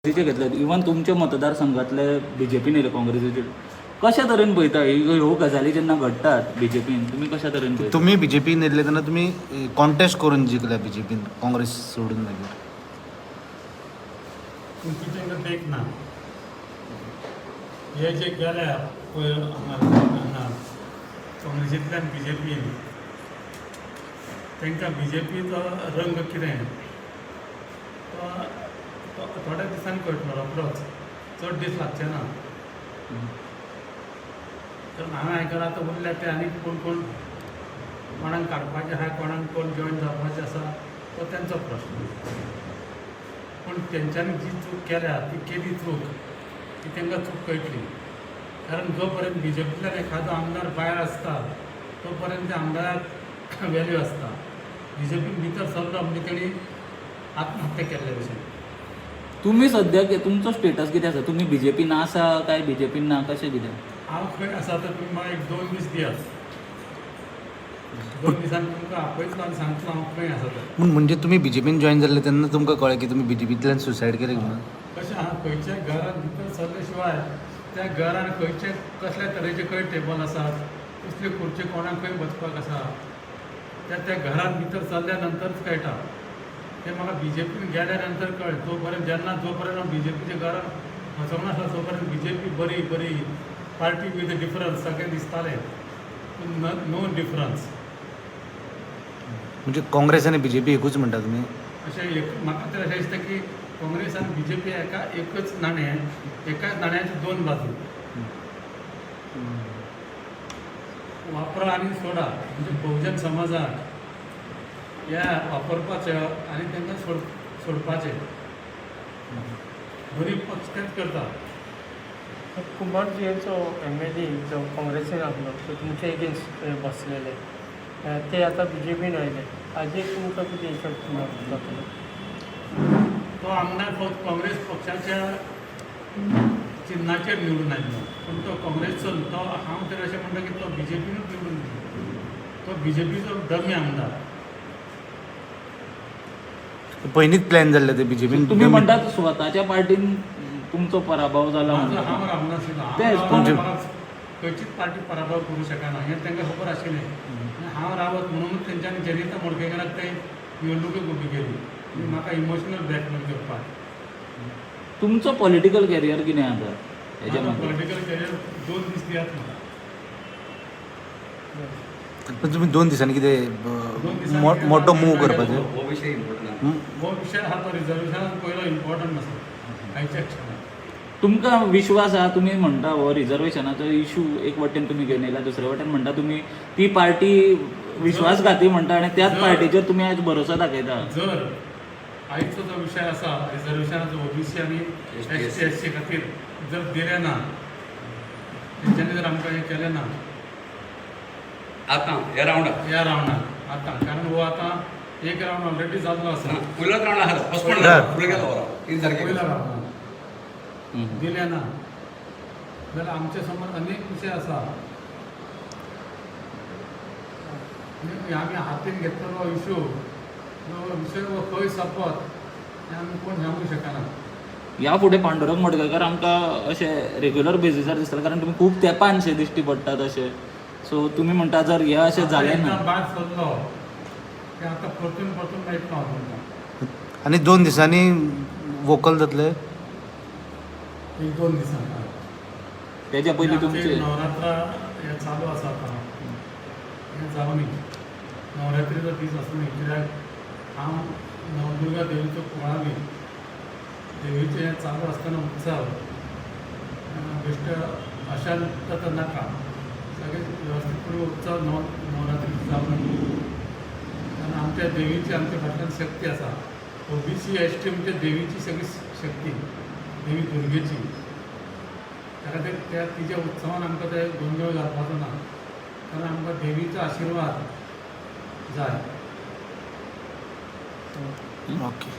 काँग्रेसीचे घेतले इवन तुमच्या मतदारसंघातले बीजेपीन येयले काँग्रेसीचे कशा तरेन पळयता ह्यो गजाली जेन्ना घडटात बीजेपीन तुमी कशा तरेन पळयता? तुम्ही बीजेपीन येयले तेन्ना तुमी कॉन्टेस्ट करून जिखल्या बीजेपीन काँग्रेस सोडून मागीर तुमची तेंका देख ना हे जे गेल्या हांगा काँग्रेसींतल्यान बीजेपीन तांकां बीजेपीचो रंग कितें तो थोड्या दिसांनी कळटलो रोखडोच चड दीस लागचे ना. कारण हांवें आयकलां आतां उरल्या ते आनी कोण कोणाक काडपाचें आहा कोणाक कोण जॉयन जावपाचें आसा तो तेंचो प्रश्न. पूण तेंच्यांनी जी चूक केल्या ती केली चूक ती तांकां चूक कळटली. कारण जो पर्यंत बीजेपींतल्यान एखादो आमदार भायर आसता तो पर्यंत त्या आमदाराक वॅल्यू आसता. बीजेपीन भितर सरलो म्हणजे तेणी आत्महत्या केल्ले भशेन. तुम्ही सद्या तुमचो स्टेटस कितें आसा? तुमी बीजेपीन आसा काय बीजेपीन ना कशें कितें? हांव खंय आसा तर तुमी म्हाका एक 2 दीस दियात. 2 दिसांनी तुमकां आपयतलो आनी सांगतलो हांव खंय आसा तर. पूण म्हणजे तुमी बीजेपीन जॉईन जाल्ले तेन्ना तुमकां कळ्ळें की तुमी बीजेपींतल्यान सुसायड केलें म्हणून? कशें आहा खंयच्या घरान भितर सरले शिवाय त्या घरान खंयचे कसल्या तरेचे खंय टेबल आसात कसल्यो खुर्च्यो कोणाक खंय बसपाक आसा त्या घरान भितर सरल्या नंतरच कळटा. ते म्हाका बीजेपीन गेल्या नंतर कळ्ळें. तो पर्यंत जो पर्यंत हांव बीजेपीच्या घरान वचोंक नासलो तो पर्यंत बीजेपी बरी पार्टी विथ डिफरन्स सगळें दिसतालें. पूण नो डिफरन्स. म्हणजे काँग्रेस आनी बीजेपी एकूच म्हणटा तुमी? अशें म्हाका तर अशें दिसता की काँग्रेस आनी बीजेपी एकच नाणें एकाच नाण्याची 2 बाजू. वापरा आनी सोडा म्हणजे बहुजन समाजाक ह्या वापरपाचें आनी तांकां सोडपाचें बरी पक्ष तेंच करता. कुमारजीचो MLA जो काँग्रेसीन आसलो तो तुमचे एगेन्स्ट बसलेले ते आतां बीजेपीन आयले हाजेर तुमकां कितें इफेक्ट जातलो? तो आमदार फक्त काँग्रेस पक्षाच्या चिन्हाचेर निवडून आयलो. पूण तो काँग्रेसचो तो हांव तर अशें म्हणटा की तो बीजेपीनूच निवडून दिलो. तो बीजेपीचो डमी आमदार. पयलींच प्लॅन जाल्ले ते बीजेपीन? तुम्ही म्हणटात स्वताच्या पार्टीन तुमचो पराभव जाला हांव रावनाशिल्लो. म्हाका खंयचीच पार्टी पराभव करूं शकना हें तांकां खबर आशिल्लें. आनी हांव रावत म्हणूनच तेंच्यांनी जनिता मोडकेकाराक ते निवडणुकेक उबी केली. म्हाका इमोशनल ब्लॅकमेल करपाक. तुमचो पॉलिटिकल कॅरियर कितें आसा हेच्या म्हाका मागीर? पॉलिटिकल कॅरियर 2 दीस दियात म्हाका. तुमी 2 दिसांनी कितें मोठो मूव करपाचो? हो विशय हा तो रिजर्वेशनान पयलो इम्पॉर्टंट आसा आयच्या क्षणाक. तुमकां विश्वास आहा तुमी म्हणटा हो रिजर्वेशनाचो इशू एक वटेन तुमी घेवन येयला दुसरे वटेन म्हणटा तुमी ती पार्टी विश्वासघाती म्हणटा आनी त्याच पार्टीचेर तुमी आयज भरोसो दाखयता. जर आयचो जो विशय आसा रिजर्वेशनाचो OBC आनी ST खातीर जर दिले ना तेंच्यांनी जर आमकां हें केलें ना आतां ह्या रावंडाक आतां कारण हो आतां एक रावंड ऑलरेडी जाल्लो आसा. फुलत रावंड आहा पोस्टपोन जाला फुडें गेलो वरा 3 तारखेक. पयल्या रावंडाक दिले ना जाल्यार आमचे समोर अनेक विशय आसा. आमी हातीन घेतलो इशू तो विशय हो खंय सोंपत हें आमी कोण सांगूंक शकना. ह्या फुडें पांडुरंग मडकयकार आमकां अशें रेग्युलर बेजिसार दिसता कारण तुमी खूब तेंपान अशें दिश्टी पडटात अशें. सो तुमी म्हणटा जर हें अशें जालें ना भायर सरलो की आतां परतून मेळटलो हांव तुमकां. आनी 2 दिसांनी वोकल जातले? एक 2 दिसांनी तेच्या पयलीं तुमचे नवरात्रा हें चालू आसा आतां. हें जावं न्ही नवरात्रीचो दीस आसूं न्ही कित्याक हांव नवदुर्गा देवीचो कुळागरी देवीचें हें चालू आसतना उत्सव बेश्टे अशांत नाका सगळें वेवस्थीतपणे उत्सव नवरात्रीचो जावं न्ही. कारण आमच्या देवीची आमच्या फाटल्यान शक्ती आसा. OBC ST म्हणजे देवीची सगळी शक्ती देवी दुर्गेची. त्या खातीर त्या तिच्या उत्सवान आमकां ते गोंधळ घालपाचो ना. कारण आमकां देवीचो आशिर्वाद जाय. ओके.